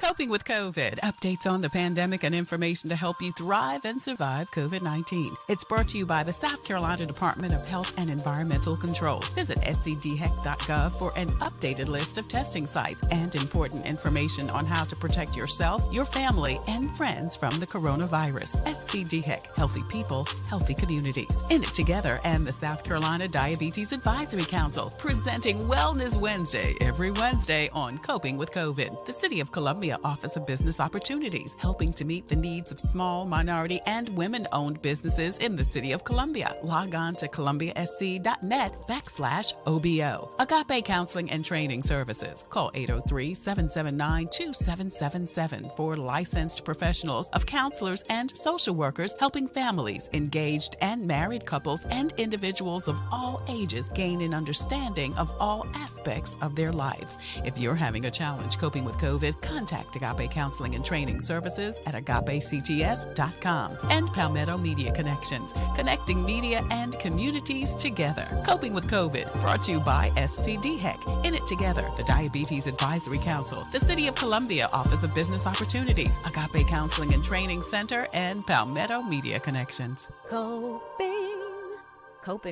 Coping with COVID, updates on the pandemic and information to help you thrive and survive COVID-19. It's brought to you by the South Carolina Department of Health and Environmental Control. Visit scdheck.gov for an updated list of testing sites and important information on how to protect yourself, your family, and friends from the coronavirus. SCDHEC, healthy people, healthy communities. In it together and the South Carolina Diabetes Advisory Council, presenting Wellness Wednesday every Wednesday on Coping with COVID. The City of Columbia Office of Business Opportunities, helping to meet the needs of small, minority, and women-owned businesses in the City of Columbia. Log on to columbiasc.net/OBO. Agape Counseling and Training Services. Call 803-779-2777 for licensed professionals of counselors and social workers helping families, engaged and married couples, and individuals of all ages gain an understanding of all aspects of their lives. If you're having a challenge coping with COVID, contact Agape Counseling and Training Services at agapects.com. And Palmetto Media Connections, connecting media and communities together. Coping with COVID, brought to you by SCDHEC. In it together, the Diabetes Advisory Council, the City of Columbia Office of Business Opportunities, Agape Counseling and Training Center, and Palmetto Media Connections. Coping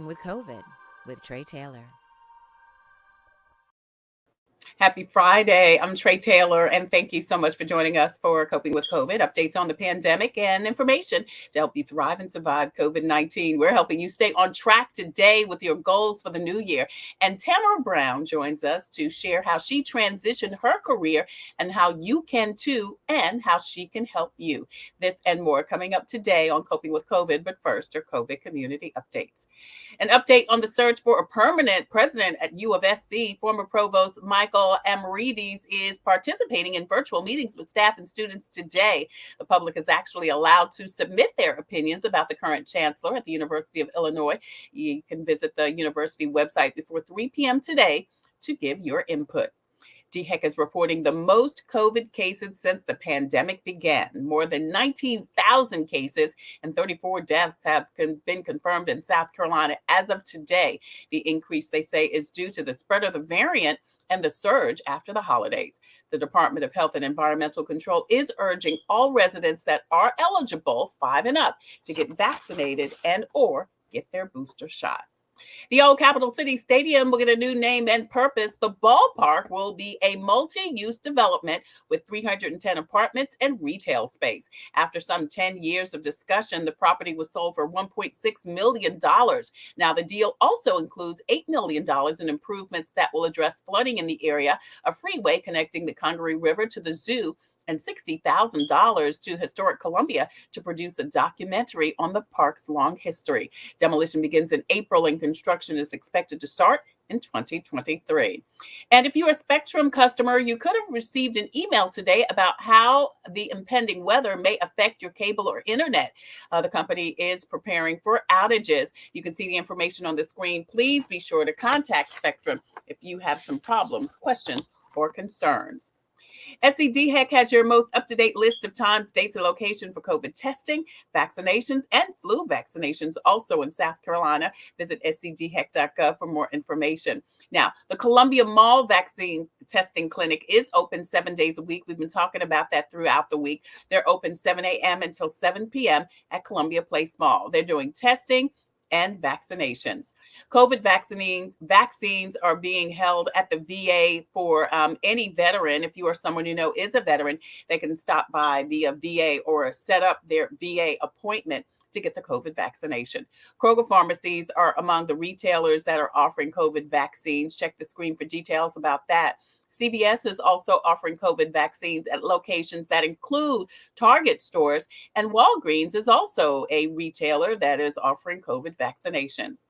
with COVID with Tre Tailor. Happy Friday. I'm Tre Tailor, and thank you so much for joining us for Coping with COVID, updates on the pandemic and information to help you thrive and survive COVID-19. We're helping you stay on track today with your goals for the new year. And Tamara Brown joins us to share how she transitioned her career and how you can too, and how she can help you. This and more coming up today on Coping with COVID, but first are COVID community updates. An update on the search for a permanent president at U of SC. Former Provost Michael Amarides is participating in virtual meetings with staff and students today. The public is actually allowed to submit their opinions about the current chancellor at the University of Illinois. You can visit the university website before 3 p.m. today to give your input. DHEC is reporting the most COVID cases since the pandemic began. More than 19,000 cases and 34 deaths have been confirmed in South Carolina as of today. The increase, they say, is due to the spread of the variant and the surge after the holidays. The Department of Health and Environmental Control is urging all residents that are eligible, 5 and up, to get vaccinated and or get their booster shot. The old Capital City Stadium will get a new name and purpose. The ballpark will be a multi-use development with 310 apartments and retail space. After some 10 years of discussion, the property was sold for $1.6 million. Now, the deal also includes $8 million in improvements that will address flooding in the area, a freeway connecting the Congaree River to the zoo, and $60,000 to Historic Columbia to produce a documentary on the park's long history. Demolition begins in April and construction is expected to start in 2023. And if you're a Spectrum customer, you could have received an email today about how the impending weather may affect your cable or internet. The company is preparing for outages. You can see the information on the screen. Please be sure to contact Spectrum if you have some problems, questions, or concerns. SCDHEC has your most up-to-date list of times, dates, and location for COVID testing, vaccinations, and flu vaccinations also in South Carolina. Visit scdheck.gov for more information. Now, the Columbia Mall Vaccine Testing Clinic is open 7 days a week. We've been talking about that throughout the week. They're open 7 a.m. until 7 p.m. at Columbia Place Mall. They're doing testing and vaccinations. COVID vaccines are being held at the VA for any veteran. If you are someone you know is a veteran, they can stop by the VA or set up their VA appointment to get the COVID vaccination. Kroger pharmacies are among the retailers that are offering COVID vaccines. Check the screen for details about that. CVS is also offering COVID vaccines at locations that include Target stores, and Walgreens is also a retailer that is offering COVID vaccinations.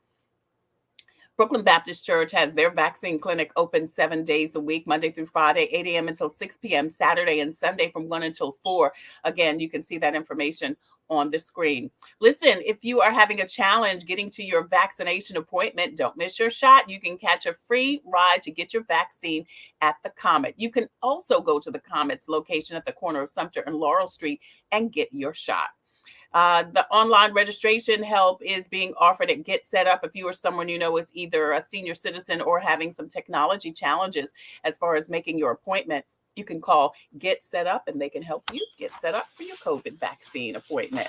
Brooklyn Baptist Church has their vaccine clinic open 7 days a week, Monday through Friday, 8 a.m. until 6 p.m., Saturday and Sunday from 1 until 4. Again, you can see that information on the screen. Listen, if you are having a challenge getting to your vaccination appointment, don't miss your shot. You can catch a free ride to get your vaccine at the Comet. You can also go to the Comet's location at the corner of Sumter and Laurel Street and get your shot. The online registration help is being offered at Get Set Up if you or someone you know is either a senior citizen or having some technology challenges as far as making your appointment. you can call Get Set Up and they can help you get set up for your COVID vaccine appointment.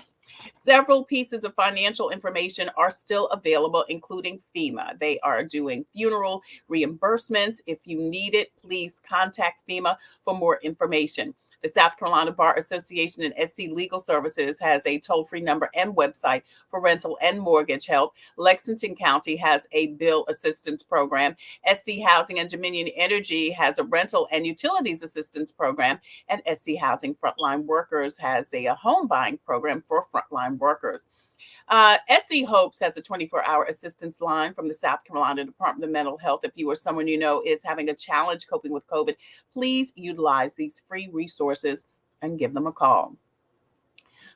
Several pieces of financial information are still available, including FEMA. They are doing funeral reimbursements. If you need it, please contact FEMA for more information. The South Carolina Bar Association and SC Legal Services has a toll-free number and website for rental and mortgage help. Lexington County has a bill assistance program. SC Housing and Dominion Energy has a rental and utilities assistance program. And SC Housing Frontline Workers has a home buying program for frontline workers. SC Hopes has a 24-hour assistance line from the South Carolina Department of Mental Health. If you or someone you know is having a challenge coping with COVID, please utilize these free resources and give them a call.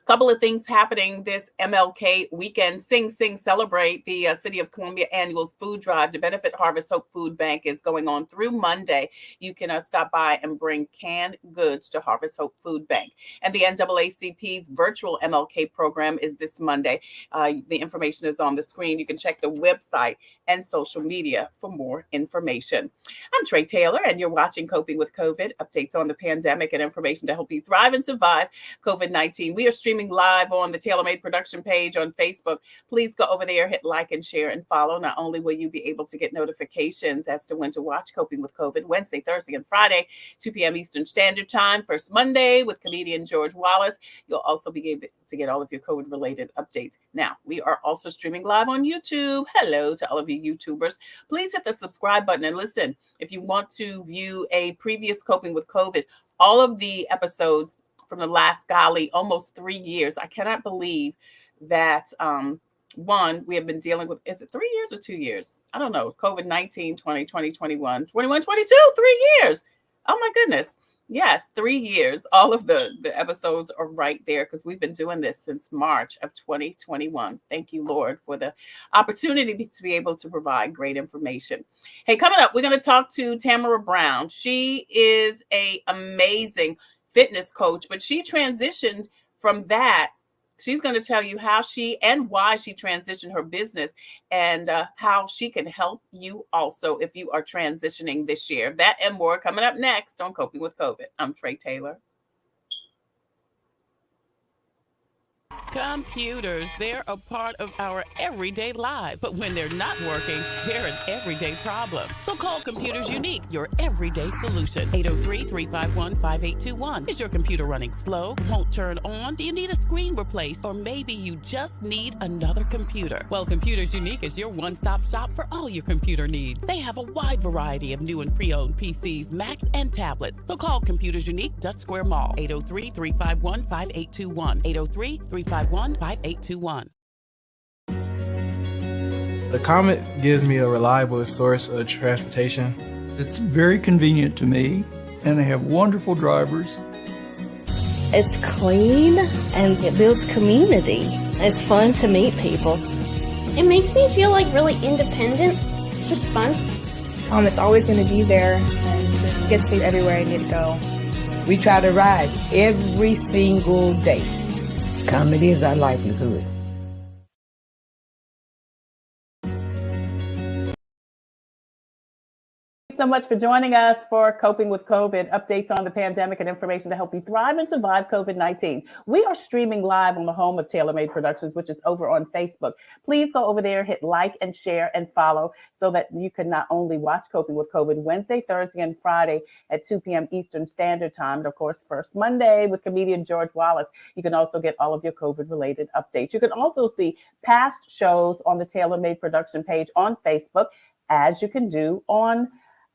Couple of things happening this MLK weekend. Sing, Sing, Celebrate. The City of Columbia annual food drive to benefit Harvest Hope Food Bank is going on through Monday. You can stop by and bring canned goods to Harvest Hope Food Bank. And the NAACP's virtual MLK program is this Monday. The information is on the screen. You can check the website and social media for more information. I'm Tre Tailor, and you're watching Coping with COVID, updates on the pandemic and information to help you thrive and survive COVID-19. We are streaming live on the TailorMade production page on Facebook. Please go over there, hit like and share and follow. Not only will you be able to get notifications as to when to watch Coping with COVID, Wednesday, Thursday, and Friday, 2 p.m. Eastern Standard Time, first Monday with comedian George Wallace. You'll also be able to get all of your COVID-related updates. Now, we are also streaming live on YouTube. Hello to all of you YouTubers. Please hit the subscribe button and listen. If you want to view a previous Coping with COVID, all of the episodes from the last, almost 3 years. I cannot believe that, we have been dealing with, is it 3 years or 2 years? I don't know. COVID-19, 2020, 21, 21, 22, 3 years. Oh my goodness. Yes, 3 years. All of the episodes are right there because we've been doing this since March of 2021. Thank you, Lord, for the opportunity to be able to provide great information. Hey, coming up, we're going to talk to Tamara Brown. She is an amazing fitness coach, but she transitioned from that. She's going to tell you how she and why she transitioned her business and how she can help you also if you are transitioning this year. That and more coming up next on Coping with COVID. I'm Tre Tailor. Computers, they're a part of our everyday lives. But when they're not working, they're an everyday problem. So call Computers Unique, your everyday solution. 803-351-5821. Is your computer running slow? Won't turn on? Do you need a screen replaced? Or maybe you just need another computer? Well, Computers Unique is your one-stop shop for all your computer needs. They have a wide variety of new and pre-owned PCs, Macs, and tablets. So call Computers Unique, Dutch Square Mall. 803-351-5821. 803-351-5821. The Comet gives me a reliable source of transportation. It's very convenient to me, and they have wonderful drivers. It's clean, and it builds community. It's fun to meet people. It makes me feel like really independent. It's just fun. It's always going to be there, and it gets me everywhere I need to go. We try to ride every single day. Comedy is our livelihood. So much for joining us for Coping with COVID, updates on the pandemic and information to help you thrive and survive COVID-19. We are streaming live on the home of TailorMade Productions, which is over on Facebook. Please go over there, hit like and share and follow so that you can not only watch Coping with COVID Wednesday, Thursday, and Friday at 2 p.m. Eastern Standard Time, and of course, first Monday with comedian George Wallace. You can also get all of your COVID-related updates. You can also see past shows on the TailorMade Production page on Facebook, as you can do on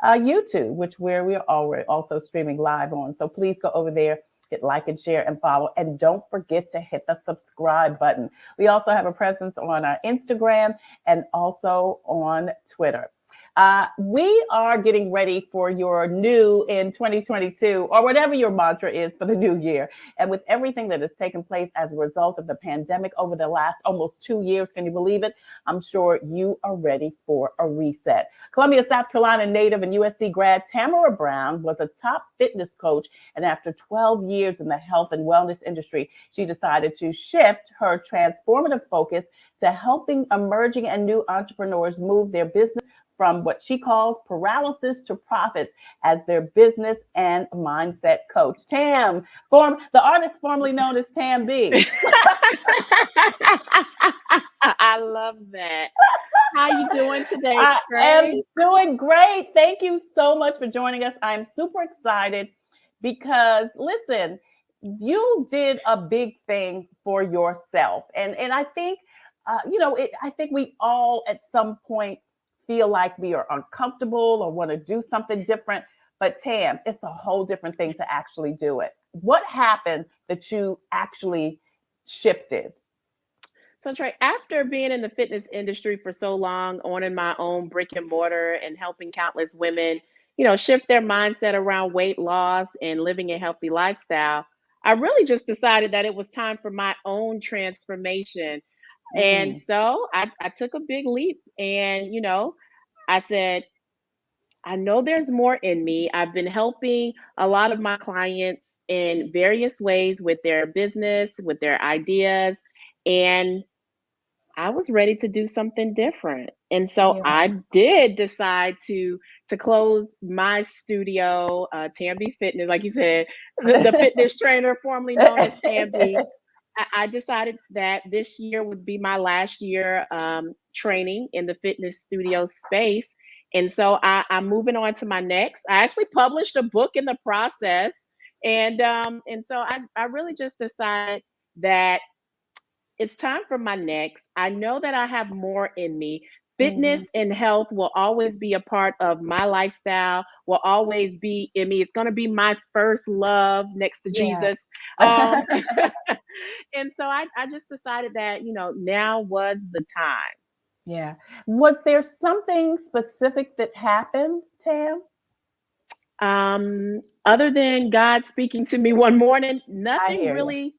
YouTube, where we are also streaming live on. So please go over there, hit like and share and follow. And don't forget to hit the subscribe button. We also have a presence on our Instagram and also on Twitter. We are getting ready for your new in 2022, or whatever your mantra is for the new year. And with everything that has taken place as a result of the pandemic over the last almost 2 years, can you believe it? I'm sure you are ready for a reset. Columbia, South Carolina native and USC grad Tamara Brown was a top fitness coach. And after 12 years in the health and wellness industry, she decided to shift her transformative focus to helping emerging and new entrepreneurs move their business from what she calls paralysis to profits as their business and mindset coach. Tam, the artist formerly known as Tam B. I love that. How you doing today, I Trey? am doing great. Thank you so much for joining us. I'm super excited because, listen, you did a big thing for yourself. And I think, I think we all at some point feel like we are uncomfortable or want to do something different. But Tam, it's a whole different thing to actually do it. What happened that you actually shifted? So Trey, after being in the fitness industry for so long, owning my own brick and mortar and helping countless women, shift their mindset around weight loss and living a healthy lifestyle, I really just decided that it was time for my own transformation. And so I took a big leap and, I said, I know there's more in me. I've been helping a lot of my clients in various ways with their business, with their ideas. And I was ready to do something different. And so I did decide to close my studio, Tambi Fitness, like you said, the fitness trainer formerly known as Tambi. I decided that this year would be my last year training in the fitness studio space. And so I'm moving on to my next. I actually published a book in the process. And so I really just decided that it's time for my next. I know that I have more in me. Fitness and health will always be a part of my lifestyle, will always be in me. It's going to be my first love next to Jesus. And so I just decided that, now was the time. Yeah. Was there something specific that happened, Tam? Other than God speaking to me one morning, nothing really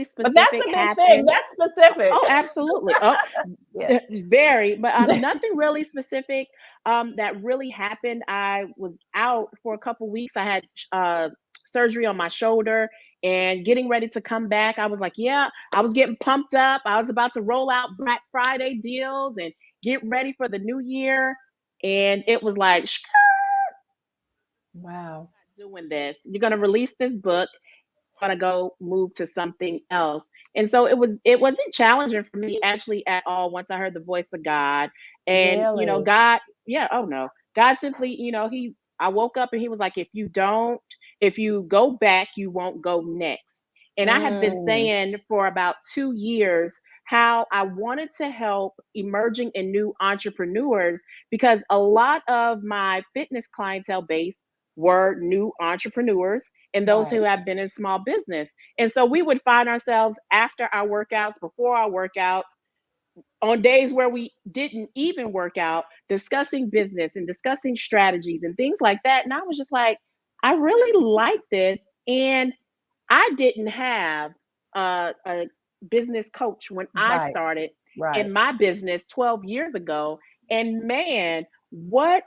specific. But that's a big thing. That's specific. Oh, absolutely. Oh, very. But nothing really specific that really happened. I was out for a couple weeks. I had surgery on my shoulder and getting ready to come back. I was like, I was getting pumped up. I was about to roll out Black Friday deals and get ready for the new year. And it was like, wow, doing this. You're going to release this book. Going to go move to something else. And so it wasn't challenging for me actually at all once I heard the voice of God. And God, God simply, I woke up and he was like, if you go back, you won't go next. And I had been saying for about 2 years how I wanted to help emerging and new entrepreneurs because a lot of my fitness clientele base were new entrepreneurs and those who have been in small business. And so we would find ourselves after our workouts, before our workouts, on days where we didn't even work out, discussing business and discussing strategies and things like that. And I was just like, I really like this. And I didn't have a business coach when I started in my business 12 years ago. And man, what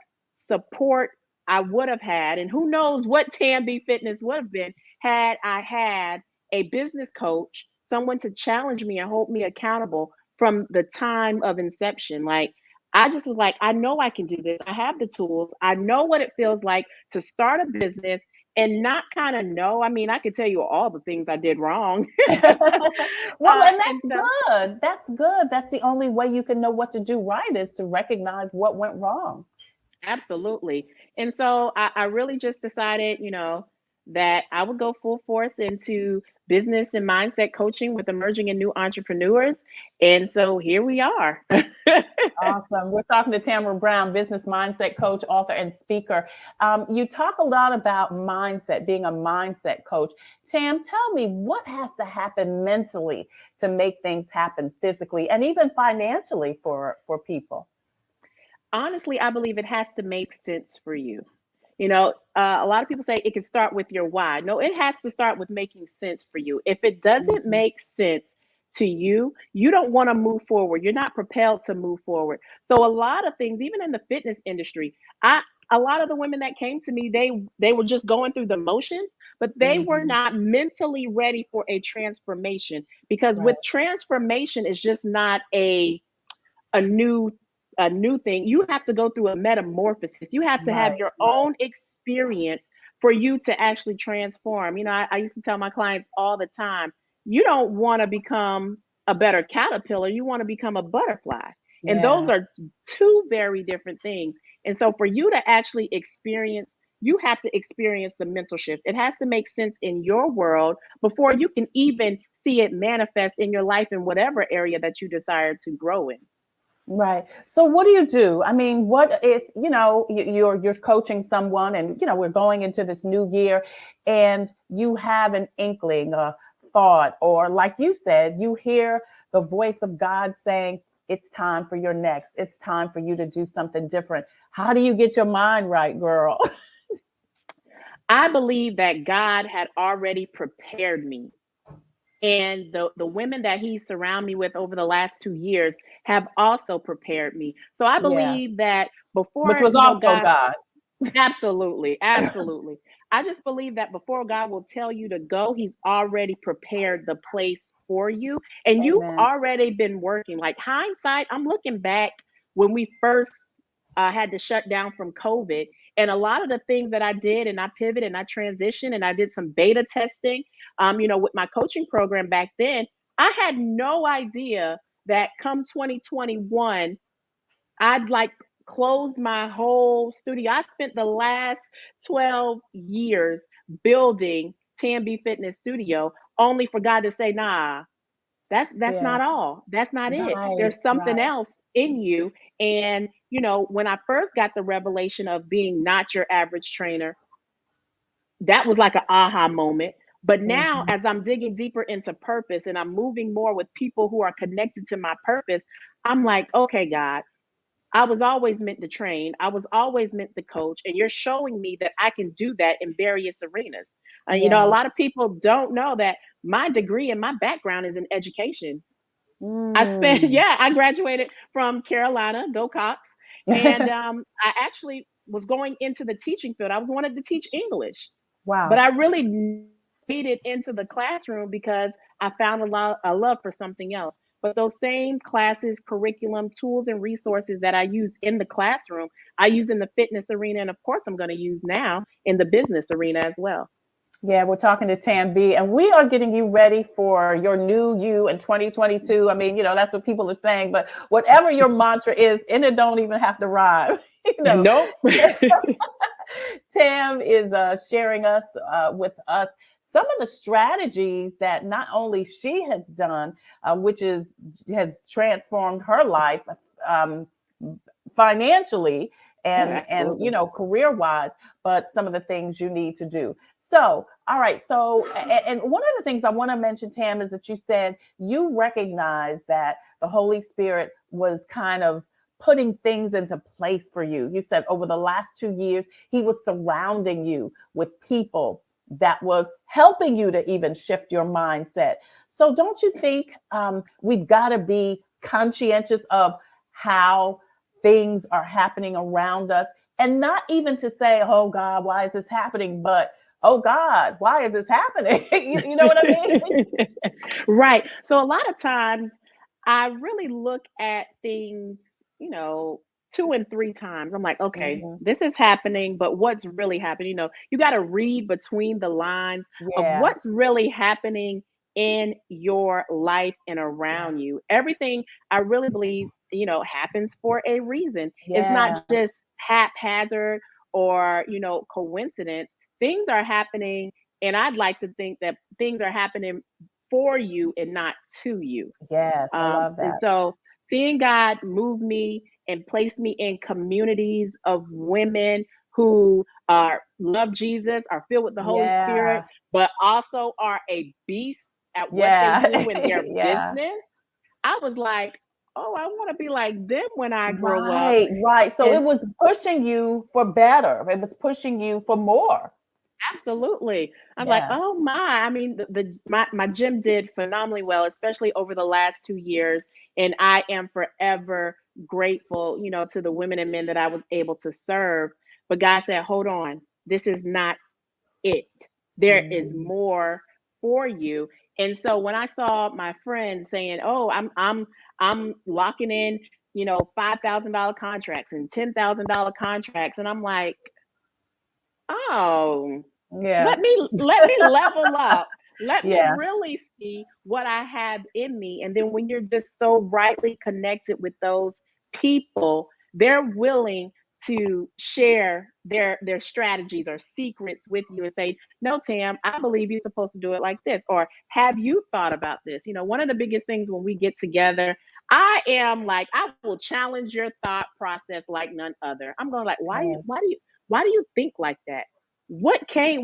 support I would have had, and who knows what Tambi Fitness would have been had I had a business coach, someone to challenge me and hold me accountable from the time of inception. Like, I just was like, I know I can do this. I have the tools. I know what it feels like to start a business and not kind of know. I mean, I could tell you all the things I did wrong. Well, and that's good. That's good. That's the only way you can know what to do right is to recognize what went wrong. Absolutely. And so I really just decided, that I would go full force into business and mindset coaching with emerging and new entrepreneurs. And so here we are. Awesome. We're talking to Tamara Brown, business mindset coach, author, and speaker. You talk a lot about mindset, being a mindset coach. Tam, tell me what has to happen mentally to make things happen physically and even financially for people? Honestly, I believe it has to make sense for you. A lot of people say it can start with your why. No, it has to start with making sense for you. If it doesn't make sense to you, you don't want to move forward. You're not propelled to move forward. So a lot of things, even in the fitness industry, a lot of the women that came to me, they were just going through the motions, but they were not mentally ready for a transformation because with transformation, it's just not a new a new thing. You have to go through a metamorphosis. You have to have your own experience for you to actually transform. I used to tell my clients all the time, you don't want to become a better caterpillar, you want to become a butterfly. And those are two very different things. And so for you to actually experience, you have to experience the mental shift. It has to make sense in your world before you can even see it manifest in your life in whatever area that you desire to grow in. Right. So what do you do? I mean, what if, you're coaching someone and, we're going into this new year and you have an inkling, a thought, or like you said, you hear the voice of God saying, it's time for your next. It's time for you to do something different. How do you get your mind right, girl? I believe that God had already prepared me. And the women that he surrounded me with over the last 2 years have also prepared me. So I believe that before, which was also God. Absolutely. Absolutely. I just believe that before God will tell you to go, he's already prepared the place for you. And you've already been working. Like hindsight, I'm looking back when we first had to shut down from COVID. And a lot of the things that I did, and I pivoted and I transitioned and I did some beta testing, with my coaching program back then, I had no idea that come 2021, I'd like close my whole studio. I spent the last 12 years building TMB Fitness Studio, only for God to say, nah, that's not all. That's not it. There's something else in you. And, when I first got the revelation of being not your average trainer, that was like an aha moment. But now, as I'm digging deeper into purpose and I'm moving more with people who are connected to my purpose, I'm like, okay, God, I was always meant to train. I was always meant to coach. And you're showing me that I can do that in various arenas. A lot of people don't know that my degree and my background is in education. I graduated from Carolina, Go Cox. And I actually was going into the teaching field. I was wanted to teach English. Wow. But I really made it into the classroom because I found a love for something else. But those same classes, curriculum, tools, and resources that I use in the classroom, I use in the fitness arena. And of course, I'm going to use now in the business arena as well. Yeah, we're talking to Tam B, and we are getting you ready for your new you in 2022. I mean, that's what people are saying, but whatever your mantra is, and it don't even have to rhyme. Nope. Tam is sharing with us some of the strategies that not only she has done, which has transformed her life financially and career-wise, but some of the things you need to do. So, all right. So, and one of the things I want to mention, Tam, is that you said you recognize that the Holy Spirit was kind of putting things into place for you. You said over the last 2 years, he was surrounding you with people that was helping you to even shift your mindset. So don't you think we've got to be conscientious of how things are happening around us, and not even to say, oh God, why is this happening? But oh God, why is this happening? You know what I mean? Right. So a lot of times I really look at things, 2 and 3 times. I'm like, okay, this is happening, but what's really happening? You got to read between the lines of what's really happening in your life and around you. Everything, I really believe, happens for a reason. It's not just haphazard or, coincidence. Things are happening, and I'd like to think that things are happening for you and not to you. Yes, I love that. And so seeing God move me and place me in communities of women who love Jesus, are filled with the Holy Spirit, but also are a beast at what they do in their business. I was like, oh, I want to be like them when I grow up. Right. So it was pushing you for better. It was pushing you for more. Absolutely. I'm like, oh my, I mean, my gym did phenomenally well, especially over the last 2 years. And I am forever grateful, to the women and men that I was able to serve. But God said, hold on, this is not it. There is more for you. And so when I saw my friend saying, oh, I'm locking in $5,000 contracts and $10,000 contracts. And I'm like, oh, Yeah. let me level up. Let me Yeah. really see what I have in me. And then when you're just so rightly connected with those people, they're willing to share their strategies or secrets with you and say, no, Tam, I believe you're supposed to do it like this. Or have you thought about this? One of the biggest things when we get together, I am like, I will challenge your thought process like none other. I'm going like, why do you think like that?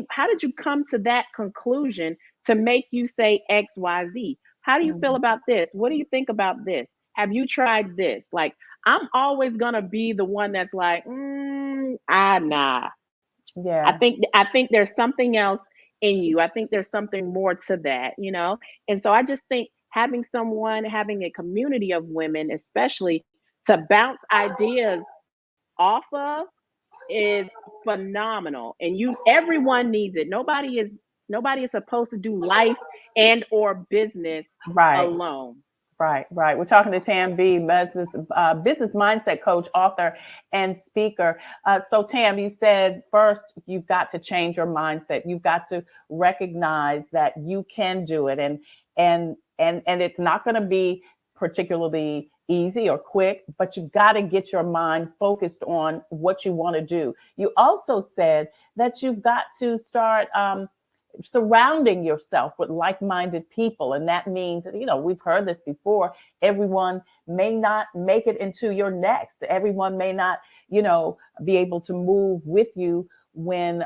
How did you come to that conclusion to make you say XYZ? How do you feel about this? What do you think about this? Have you tried this? Like, I'm always gonna be the one that's like, nah. Yeah. I think there's something else in you. I think there's something more to that, And so I just think having a community of women, especially to bounce ideas off of, is phenomenal. And everyone needs it. Nobody is supposed to do life and or business alone. Right. We're talking to Tam B, business mindset coach, author, and speaker. So Tam, you said first you've got to change your mindset. You've got to recognize that you can do it, and it's not going to be particularly easy or quick, but you've got to get your mind focused on what you want to do. You also said that you've got to start surrounding yourself with like-minded people. And that means, we've heard this before, everyone may not make it into your next. Everyone may not, be able to move with you when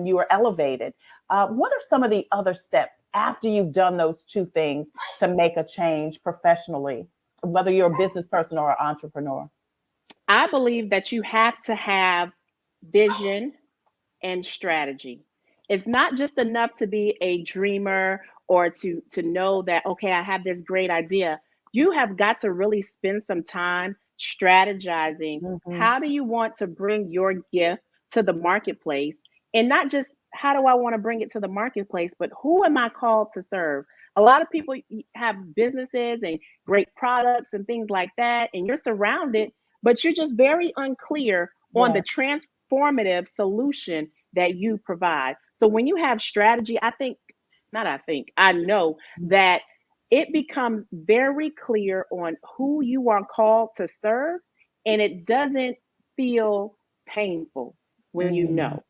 you are elevated. What are some of the other steps after you've done those two things to make a change professionally, whether you're a business person or an entrepreneur? I believe that you have to have vision and strategy. It's not just enough to be a dreamer or to know that, okay, I have this great idea. You have got to really spend some time strategizing. How do you want to bring your gift to the marketplace? And not just how do I want to bring it to the marketplace, but who am I called to serve? A lot of people have businesses and great products and things like that, and you're surrounded, but you're just very unclear on the transformative solution that you provide. So when you have strategy, I know that it becomes very clear on who you are called to serve, and it doesn't feel painful when you know.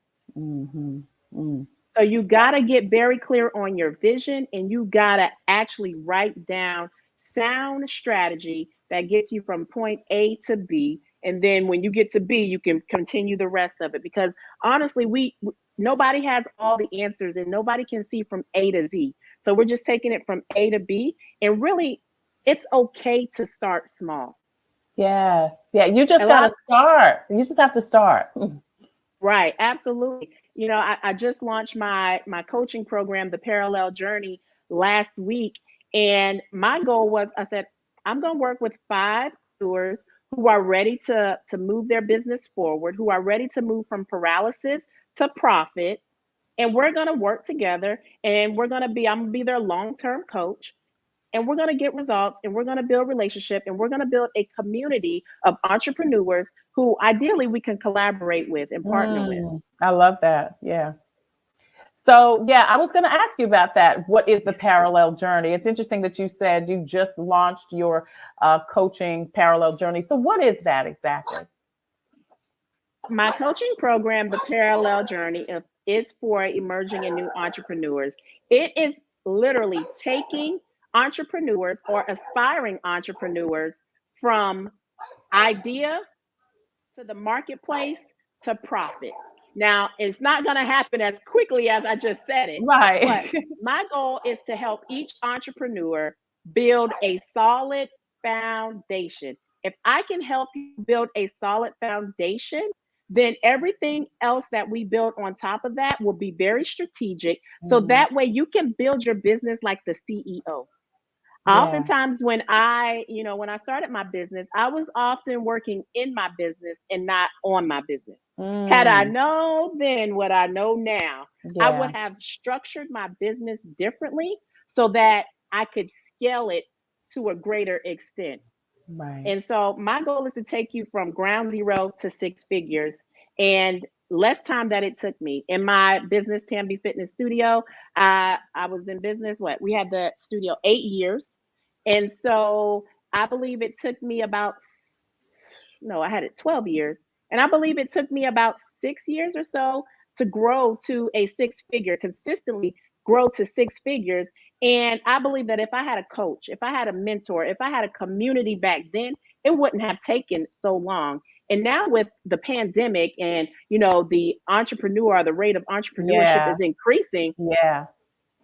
So you got to get very clear on your vision, and you got to actually write down sound strategy that gets you from point A to B. And then when you get to B, you can continue the rest of it, because honestly, nobody has all the answers and nobody can see from A to Z. So we're just taking it from A to B, and really it's okay to start small. Yes. Yeah. You just got to start. You just have to start. Right. Absolutely. I just launched my coaching program, The Parallel Journey, last week. And my goal was, I said, I'm going to work with 5 entrepreneurs who are ready to move their business forward, who are ready to move from paralysis to profit. And we're going to work together, and I'm going to be their long-term coach, and we're going to get results, and we're going to build relationship, and we're going to build a community of entrepreneurs who ideally we can collaborate with and partner with. I love that. Yeah. So, I was going to ask you about that. What is the parallel journey? It's interesting that you said you just launched your coaching parallel journey. So what is that exactly? My coaching program, The Parallel Journey, is for emerging and new entrepreneurs. It is literally taking entrepreneurs or aspiring entrepreneurs from idea to the marketplace to profits. Now, it's not going to happen as quickly as I just said it. Right. But my goal is to help each entrepreneur build a solid foundation. If I can help you build a solid foundation, then everything else that we build on top of that will be very strategic. So that way you can build your business like the CEO. Oftentimes when I started my business, I was often working in my business and not on my business. Had I known then what I know now, I would have structured my business differently so that I could scale it to a greater extent. Right. And so my goal is to take you from ground zero to six figures. And less time that it took me in my business, Tamby Fitness Studio. I was in business. We had the studio 8 years. And so I believe it took me about, no, I had it 12 years. And I believe it took me about 6 years or so to grow to a six figure, consistently grow to six figures. And I believe that if I had a coach, if I had a mentor, if I had a community back then, it wouldn't have taken so long. And now with the pandemic and, the entrepreneur, the rate of entrepreneurship Yeah. is increasing. Yeah.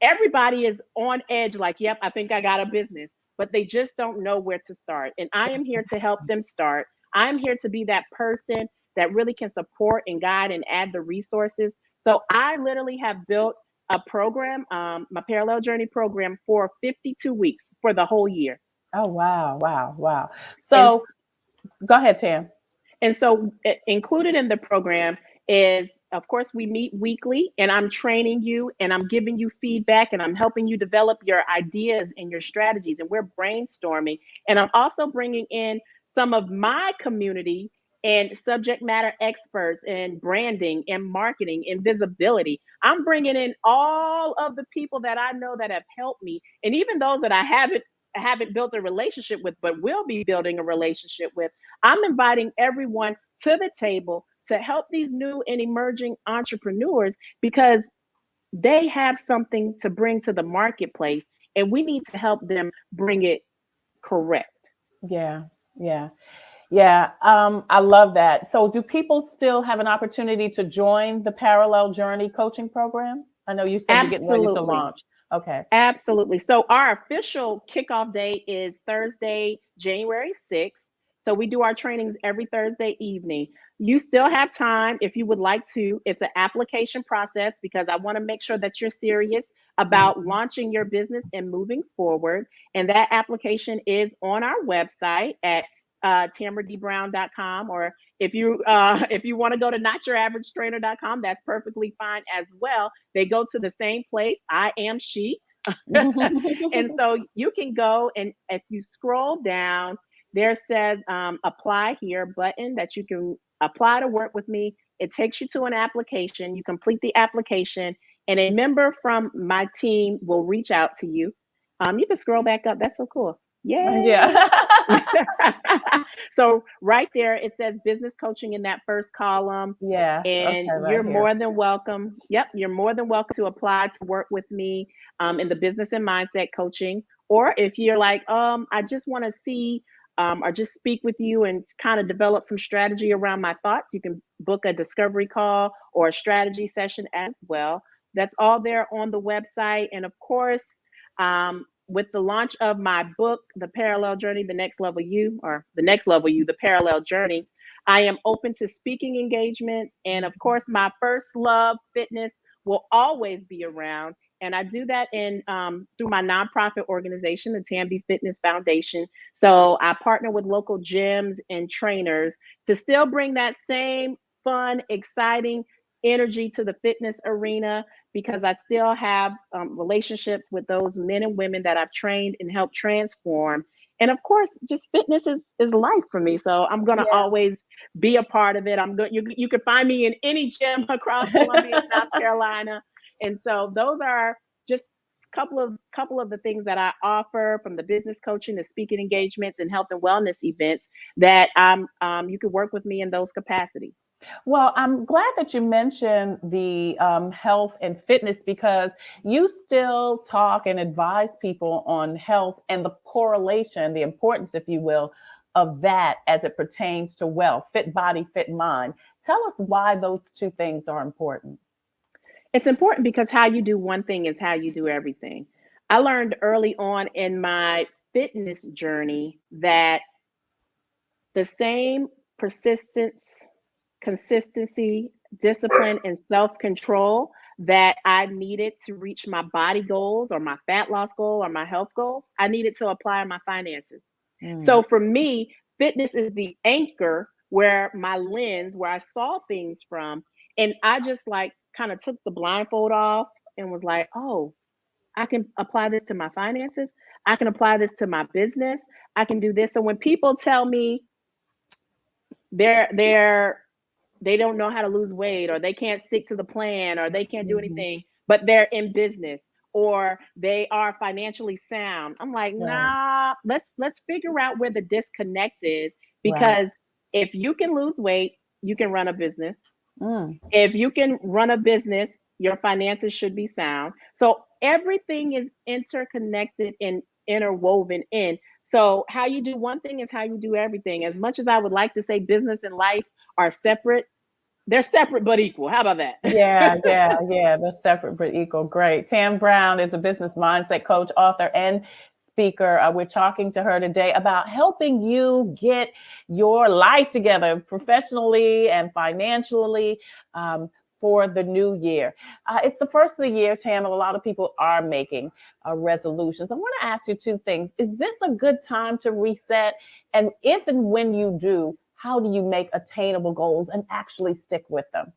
Everybody is on edge, like, yep, I think I got a business, but they just don't know where to start. And I am here to help them start. I'm here to be that person that really can support and guide and add the resources. So I literally have built a program, my Parallel Journey program, for 52 weeks for the whole year. Oh, wow. Wow. Wow. So go ahead, Tam. And so included in the program is, of course, we meet weekly and I'm training you and I'm giving you feedback and I'm helping you develop your ideas and your strategies, and we're brainstorming. And I'm also bringing in some of my community and subject matter experts in branding and marketing and visibility. I'm bringing in all of the people that I know that have helped me, and even those that I haven't built a relationship with, but will be building a relationship with. I'm inviting everyone to the table to help these new and emerging entrepreneurs, because they have something to bring to the marketplace and we need to help them bring it correct. Yeah. Yeah. Yeah. I love that. So do people still have an opportunity to join the Parallel Journey coaching program? I know you said you're getting ready to launch. Okay. Absolutely. So our official kickoff date is Thursday, January 6th. So we do our trainings every Thursday evening. You still have time if you would like to. It's an application process because I want to make sure that you're serious about launching your business and moving forward. And that application is on our website at tamaradbrown.com, or if you want to go to notyouraverage-trainer.com, that's perfectly fine as well. They go to the same place. I am she. And so you can go, and if you scroll down, there says apply here button that you can apply to work with me. It takes you to an application. You complete the application and a member from my team will reach out to you. You can scroll back up. That's so cool. Yay. Yeah. So right there, it says business coaching in that first column. Yeah. And Okay, you're right more than welcome. Yep. You're more than welcome to apply to work with me in the business and mindset coaching. Or if you're like, I just want to see or just speak with you and kind of develop some strategy around my thoughts, you can book a discovery call or a strategy session as well. That's all there on the website. And of course, with the launch of my book, The Parallel Journey, The Next Level You, or The Next Level You, The Parallel Journey, I am open to speaking engagements. And of course, my first love, fitness, will always be around. And I do that in through my nonprofit organization, the Tamby Fitness Foundation. So I partner with local gyms and trainers to still bring that same fun, exciting energy to the fitness arena, because I still have relationships with those men and women that I've trained and helped transform. And of course, just fitness is life for me. So I'm going to always be a part of it. You can find me in any gym across Columbia, South Carolina. And so those are just couple of the things that I offer, from the business coaching to speaking engagements and health and wellness events, that you can work with me in those capacities. Well, I'm glad that you mentioned the health and fitness, because you still talk and advise people on health and the correlation, the importance, if you will, of that as it pertains to wealth, fit body, fit mind. Tell us why those two things are important. It's important because how you do one thing is how you do everything. I learned early on in my fitness journey that the same persistence, consistency, discipline, and self-control that I needed to reach my body goals or my fat loss goal or my health goals, I needed to apply in my finances. So for me, fitness is the anchor, where my lens, where I saw things from. And I just like kind of took the blindfold off and was like, oh, I can apply this to my finances. I can apply this to my business. I can do this. So when people tell me they don't know how to lose weight, or they can't stick to the plan, or they can't do anything, but they're in business, or they are financially sound, I'm like, nah, let's figure out where the disconnect is, because if you can lose weight, you can run a business. If you can run a business, your finances should be sound. So everything is interconnected and interwoven in. So how you do one thing is how you do everything. As much as I would like to say business and life are separate, they're separate but equal. How about that? Yeah. They're separate but equal. Great. Tam Brown is a business mindset coach, author, and speaker. We're talking to her today about helping you get your life together professionally and financially for the new year. It's the first of the year, Tam, and a lot of people are making resolutions. I want to ask you two things. Is this a good time to reset? And if and when you do, how do you make attainable goals and actually stick with them?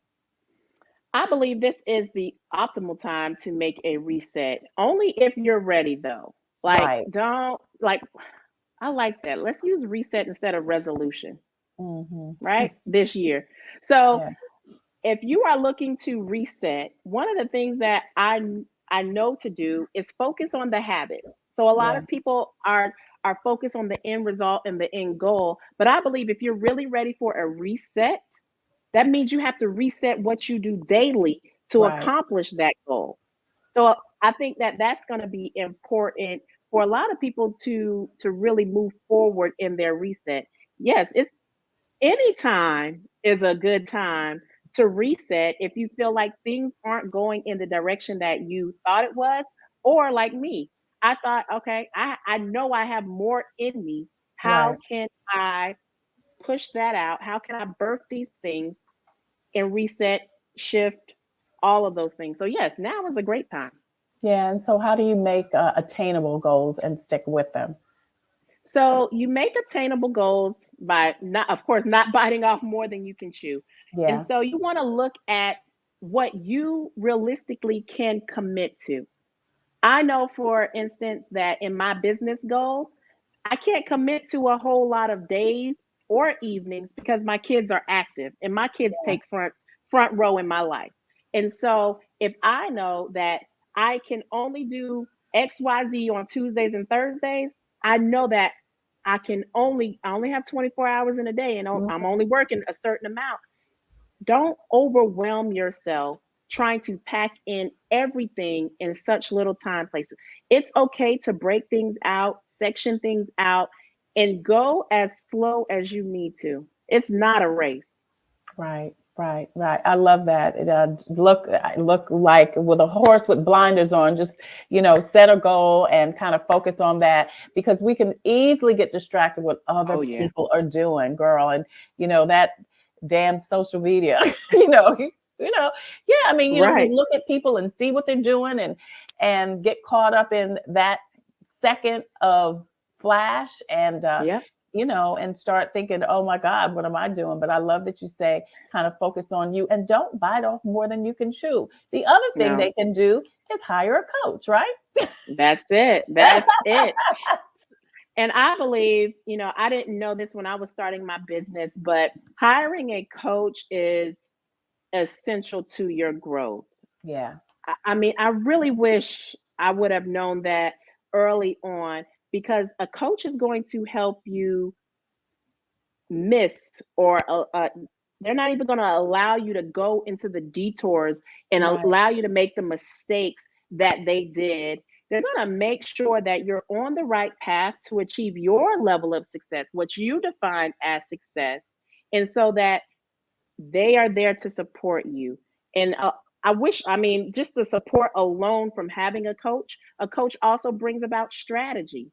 I believe this is the optimal time to make a reset. Only if you're ready, though. Don't I like that. Let's use reset instead of resolution, right? This year. So if you are looking to reset, one of the things that I know to do is focus on the habits. So a lot of people are focused on the end result and the end goal. But I believe if you're really ready for a reset, that means you have to reset what you do daily to accomplish that goal. So I think that that's going to be important for a lot of people to really move forward in their reset. Yes, it's any time is a good time to reset if you feel like things aren't going in the direction that you thought it was, or like me, I thought, okay, I know I have more in me. How can I push that out? How can I birth these things and reset, shift, all of those things? So yes, now is a great time. Yeah. And so how do you make attainable goals and stick with them? So you make attainable goals by not biting off more than you can chew. And so you want to look at what you realistically can commit to. I know, for instance, that in my business goals, I can't commit to a whole lot of days or evenings because my kids are active and my kids take front row in my life. And so if I know that I can only do XYZ on Tuesdays and Thursdays, I know that I only have 24 hours in a day, and I'm only working a certain amount. Don't overwhelm yourself trying to pack in everything in such little time places. It's okay to break things out, section things out, and go as slow as you need to. It's not a race. Right. I love that. It look like with a horse with blinders on, just, set a goal and kind of focus on that, because we can easily get distracted with other people are doing, girl. And, that damn social media, we look at people and see what they're doing and get caught up in that second of flash and, and start thinking, oh my God, what am I doing? But I love that you say kind of focus on you and don't bite off more than you can chew. The other thing they can do is hire a coach, right? That's it. That's it. And I believe, I didn't know this when I was starting my business, but hiring a coach is essential to your growth. Yeah. I mean, I really wish I would have known that early on, because a coach is going to help you miss, or they're not even going to allow you to go into the detours and allow you to make the mistakes that they did. They're going to make sure that you're on the right path to achieve your level of success, what you define as success, and so that they are there to support you. And just the support alone from having a coach also brings about strategy.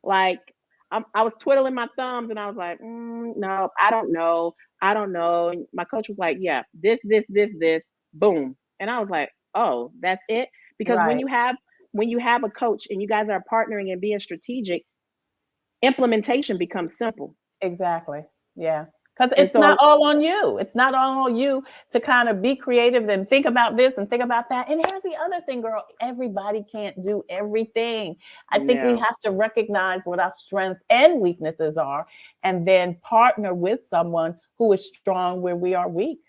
Like, I was twiddling my thumbs and I was like, no, I don't know. And my coach was like, yeah, this, boom. And I was like, oh, that's it. Because when you have a coach and you guys are partnering and being strategic, implementation becomes simple. Exactly. Yeah. Because it's not all on you. It's not all on you to kind of be creative and think about this and think about that. And here's the other thing, girl. Everybody can't do everything. I think we have to recognize what our strengths and weaknesses are, and then partner with someone who is strong where we are weak.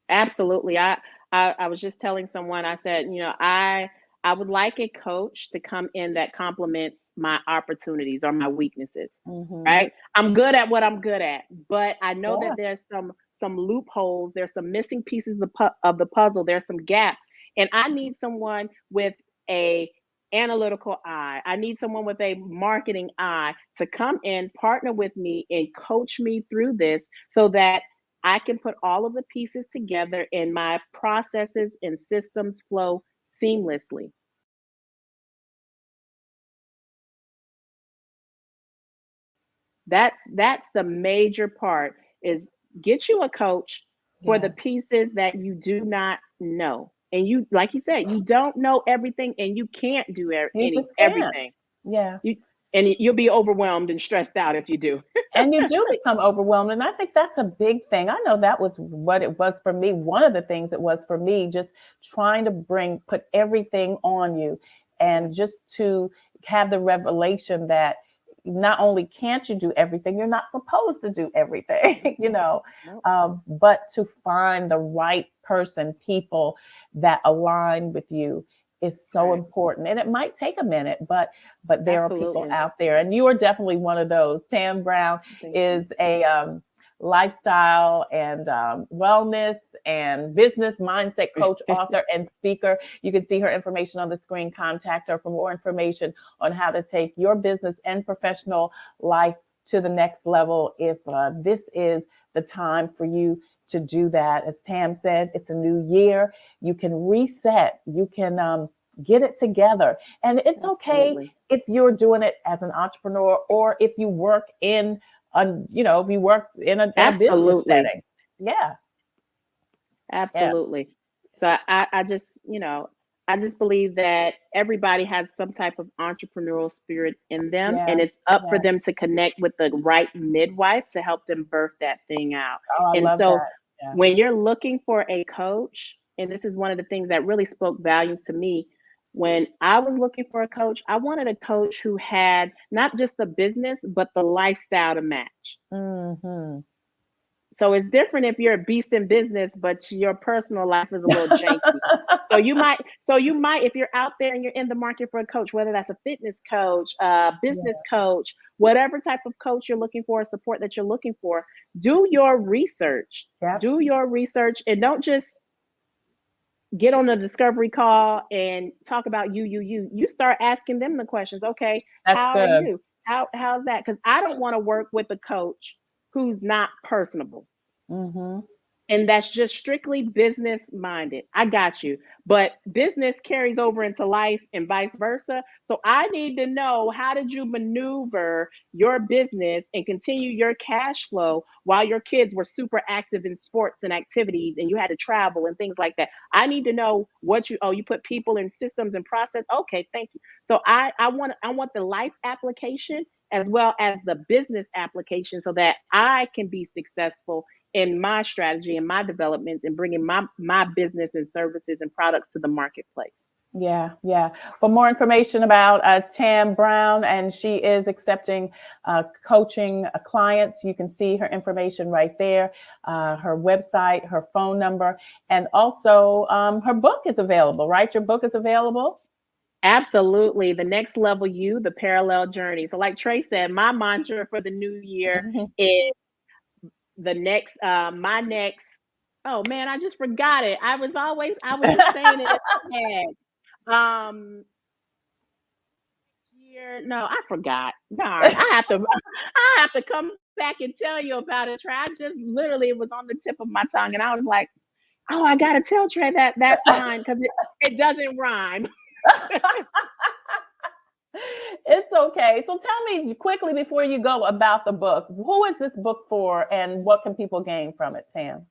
Absolutely. I was just telling someone, I said, I would like a coach to come in that complements my opportunities or my weaknesses, right? I'm good at what I'm good at, but I know that there's some loopholes, there's some missing pieces of the puzzle, there's some gaps, and I need someone with a analytical eye. I need someone with a marketing eye to come in, partner with me, and coach me through this so that I can put all of the pieces together and my processes and systems flow seamlessly. That's the major part, is get you a coach for the pieces that you do not know. And you, like you said, you don't know everything and you can't do everything. Yeah. You'll be overwhelmed and stressed out if you do. And you do become overwhelmed. And I think that's a big thing. I know that was what it was for me. One of the things it was for me, just trying to put everything on you, and just to have the revelation that not only can't you do everything, you're not supposed to do everything, but to find the right people that align with you is so important. And it might take a minute, but there are people out there, and you are definitely one of those. Tam Brown is a lifestyle and wellness and business mindset coach, author, and speaker. You can see her information on the screen. Contact her for more information on how to take your business and professional life to the next level. If this is the time for you to do that, as Tam said, it's a new year. You can reset. You can get it together, and it's okay if you're doing it as an entrepreneur or if you work in if you work in a business setting. Yeah. Absolutely. So I just believe that everybody has some type of entrepreneurial spirit in them, and it's up for them to connect with the right midwife to help them birth that thing out. When you're looking for a coach, and this is one of the things that really spoke volumes to me, when I was looking for a coach, I wanted a coach who had not just the business, but the lifestyle to match. So it's different if you're a beast in business, but your personal life is a little janky. So you might, if you're out there and you're in the market for a coach, whether that's a fitness coach, business coach, whatever type of coach you're looking for, support that you're looking for, do your research. Do your research, and don't just get on a discovery call and talk about you start asking them the questions. Okay, how are you? How's that? Because I don't want to work with a coach who's not personable. And that's just strictly business minded. I got you. But business carries over into life and vice versa. So I need to know, how did you maneuver your business and continue your cash flow while your kids were super active in sports and activities and you had to travel and things like that? I need to know what you put people in systems and process. Okay, thank you. So I want the life application as well as the business application so that I can be successful in my strategy and my developments and bringing my business and services and products to the marketplace. Yeah. For more information about Tam Brown, and she is accepting coaching clients, you can see her information right there, her website, her phone number, and also her book is available, right? Your book is available? Absolutely. The Next Level You, The Parallel Journey. So like Tre said, my mantra for the new year is my next, oh man, I just forgot it. I was just saying it in my head. No, I forgot. Darn, I have to come back and tell you about it, Tre. I just literally, it was on the tip of my tongue and I was like, oh, I gotta tell Tre that's mine because it doesn't rhyme. It's okay. So tell me quickly before you go about the book. Who is this book for and what can people gain from it, Tam?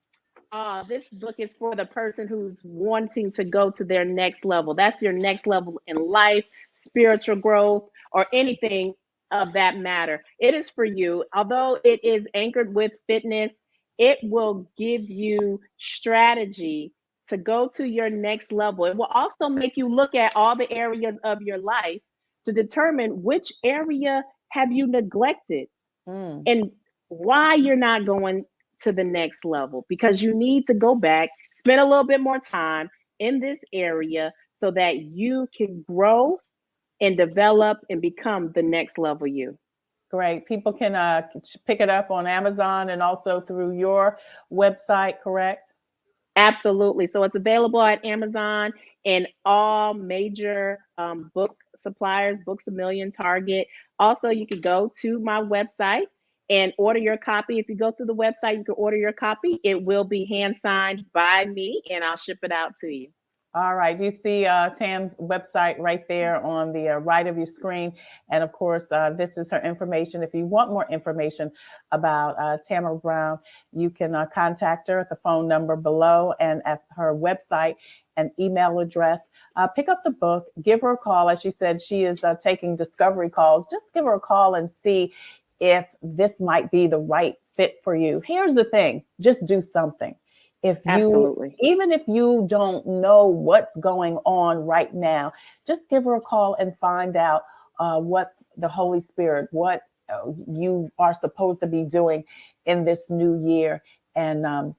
This book is for the person who's wanting to go to their next level. That's your next level in life, spiritual growth, or anything of that matter. It is for you. Although it is anchored with fitness, it will give you strategy to go to your next level. It will also make you look at all the areas of your life to determine which area have you neglected and why you're not going to the next level, because you need to go back, spend a little bit more time in this area so that you can grow and develop and become the next level you. Great. People can pick it up on Amazon and also through your website, correct? Absolutely. So it's available at Amazon and all major book suppliers, Books A Million, Target. Also, you can go to my website and order your copy. If you go through the website, you can order your copy. It will be hand signed by me and I'll ship it out to you. All right. You see Tam's website right there on the right of your screen. And of course, this is her information. If you want more information about Tamara Brown, you can contact her at the phone number below and at her website and email address. Pick up the book, give her a call. As she said, she is taking discovery calls. Just give her a call and see if this might be the right fit for you. Here's the thing, just do something. Even if you don't know what's going on right now, just give her a call and find out what the Holy Spirit, what you are supposed to be doing in this new year. And,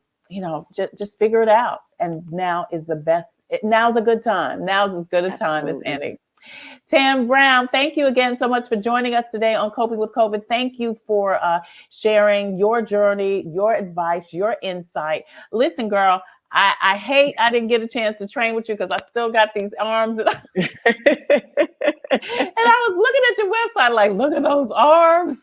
just figure it out. And now is the best. Now's a good time. Now's as good a time as any. Tam Brown, thank you again so much for joining us today on Coping with COVID. Thank you for sharing your journey, your advice, your insight. Listen, girl, I hate I didn't get a chance to train with you because I still got these arms. And I was looking at your website like, look at those arms.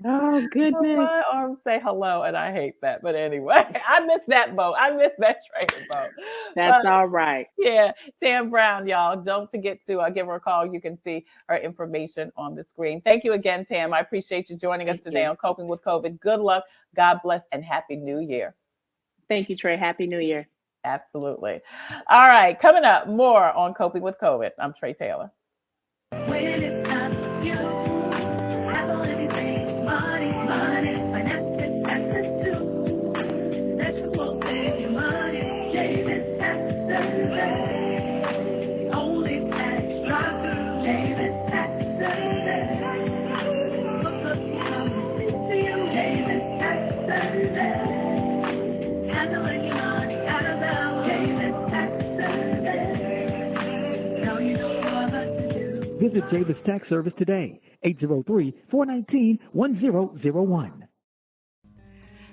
Oh, goodness. My arms say hello, and I hate that. But anyway, I missed that boat. I missed that training boat. That's all right. Yeah, Tam Brown, y'all. Don't forget to give her a call. You can see her information on the screen. Thank you again, Tam. I appreciate you joining us today on Coping with COVID. Good luck, God bless, and Happy New Year. Thank you, Trey. Happy New Year. Absolutely. All right, coming up, more on Coping with COVID. I'm Tre Tailor. Visit Davis Tax Service today, 803-419-1001.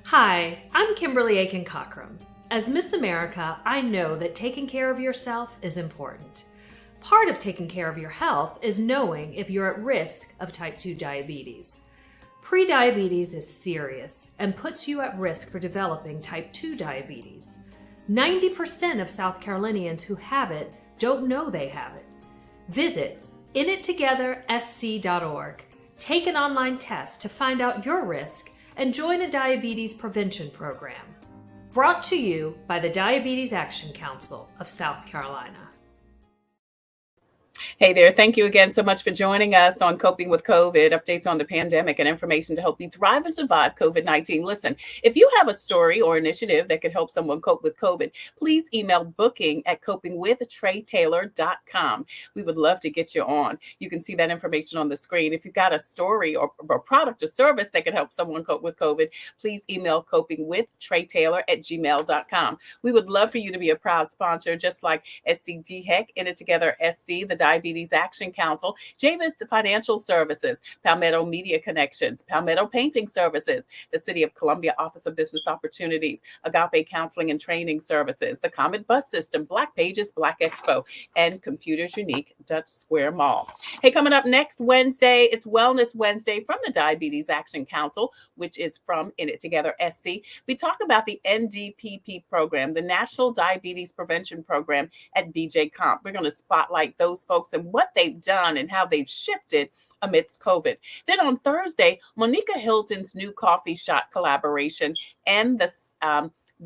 Hi, I'm Kimberly Aiken-Cochran. As Miss America, I know that taking care of yourself is important. Part of taking care of your health is knowing if you're at risk of type 2 diabetes. Prediabetes is serious and puts you at risk for developing type 2 diabetes. 90% of South Carolinians who have it don't know they have it. Visit inittogethersc.org. Take an online test to find out your risk and join a diabetes prevention program. Brought to you by the Diabetes Action Council of South Carolina. Hey there. Thank you again so much for joining us on Coping with COVID, updates on the pandemic and information to help you thrive and survive COVID-19. Listen, if you have a story or initiative that could help someone cope with COVID, please email booking@copingwithtreitailor.com. We would love to get you on. You can see that information on the screen. If you've got a story or a product or service that could help someone cope with COVID, please email copingwithtreitailor@gmail.com. We would love for you to be a proud sponsor, just like SCDHEC, In It Together SC, the Diabetes Action Council, Javis Financial Services, Palmetto Media Connections, Palmetto Painting Services, the City of Columbia Office of Business Opportunities, Agape Counseling and Training Services, the Comet Bus System, Black Pages, Black Expo, and Computers Unique Dutch Square Mall. Hey, coming up next Wednesday, it's Wellness Wednesday from the Diabetes Action Council, which is from In It Together SC. We talk about the NDPP program, the National Diabetes Prevention Program at BJ Comp. We're going to spotlight those folks and what they've done and how they've shifted amidst COVID. Then on Thursday, Monica Hilton's new coffee shop collaboration and the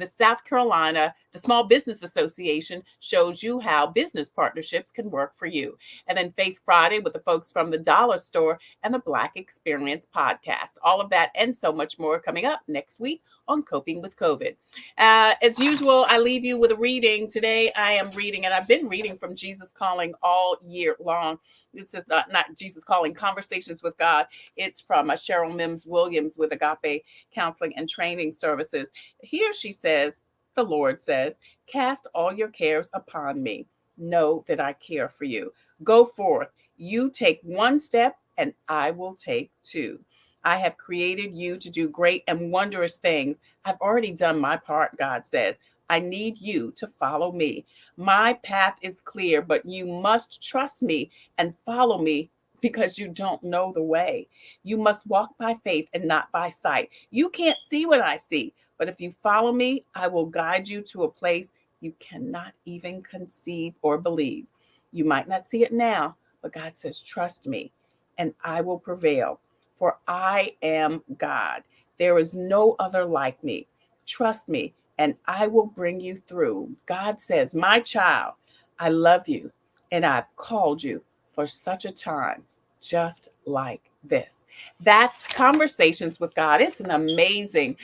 South Carolina The Small Business Association shows you how business partnerships can work for you. And then Faith Friday with the folks from the Dollar Store and the Black Experience podcast. All of that and so much more coming up next week on Coping with COVID. As usual, I leave you with a reading. Today I am reading, and I've been reading from Jesus Calling all year long. This is not Jesus Calling, Conversations with God. It's from Cheryl Mims Williams with Agape Counseling and Training Services. Here she says, the Lord says, cast all your cares upon me. Know that I care for you. Go forth. You take one step and I will take two. I have created you to do great and wondrous things. I've already done my part, God says. I need you to follow me. My path is clear, but you must trust me and follow me because you don't know the way. You must walk by faith and not by sight. You can't see what I see, but if you follow me, I will guide you to a place you cannot even conceive or believe. You might not see it now, but God says, trust me and I will prevail. For I am God. There is no other like me. Trust me and I will bring you through. God says, my child, I love you and I've called you for such a time just like this. That's Conversations with God. It's an amazing,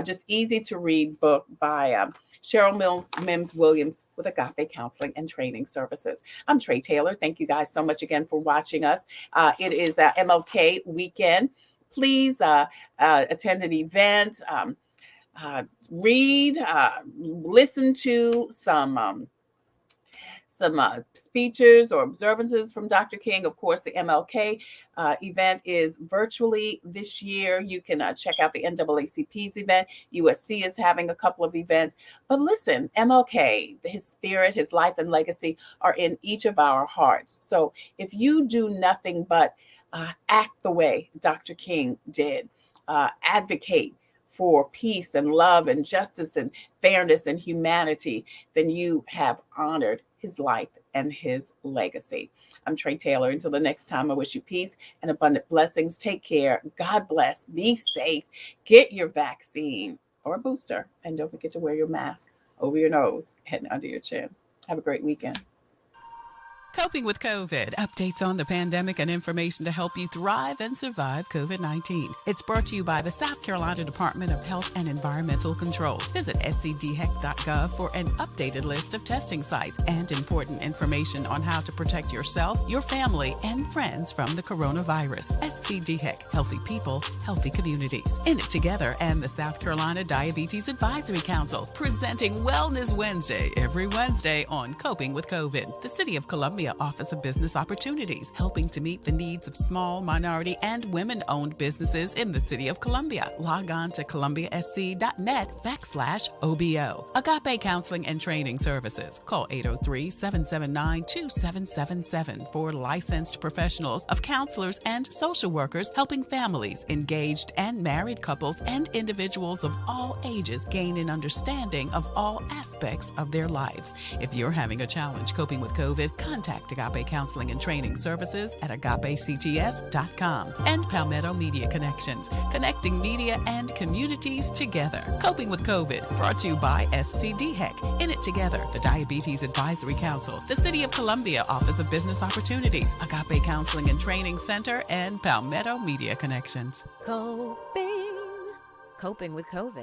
just easy to read book by Cheryl Mims Williams with Agape Counseling and Training Services. I'm Tre Tailor. Thank you guys so much again for watching us. It is MLK weekend. Please attend an event, read, listen to some speeches or observances from Dr. King. Of course, the MLK event is virtually this year. You can check out the NAACP's event. USC is having a couple of events. But listen, MLK, his spirit, his life and legacy are in each of our hearts. So if you do nothing but act the way Dr. King did, advocate for peace and love and justice and fairness and humanity, then you have honored his life and his legacy. I'm Tre Tailor. Until the next time, I wish you peace and abundant blessings. Take care. God bless. Be safe. Get your vaccine or a booster. And don't forget to wear your mask over your nose and under your chin. Have a great weekend. Coping with COVID. Updates on the pandemic and information to help you thrive and survive COVID-19. It's brought to you by the South Carolina Department of Health and Environmental Control. Visit scdheck.gov for an updated list of testing sites and important information on how to protect yourself, your family, and friends from the coronavirus. SCDHEC. Healthy people, healthy communities. In it together and the South Carolina Diabetes Advisory Council, presenting Wellness Wednesday every Wednesday on Coping with COVID. The City of Columbia Office of Business Opportunities, helping to meet the needs of small, minority, and women-owned businesses in the City of Columbia. Log on to columbiasc.net/OBO. Agape Counseling and Training Services. Call 803-779-2777 for licensed professionals of counselors and social workers helping families, engaged and married couples, and individuals of all ages gain an understanding of all aspects of their lives. If you're having a challenge coping with COVID, contact Agape Counseling and Training Services at agapects.com. And Palmetto Media Connections, connecting media and communities together. Coping with COVID, brought to you by SCDHEC. In it together, the Diabetes Advisory Council, the City of Columbia Office of Business Opportunities, Agape Counseling and Training Center, and Palmetto Media Connections. Coping with COVID.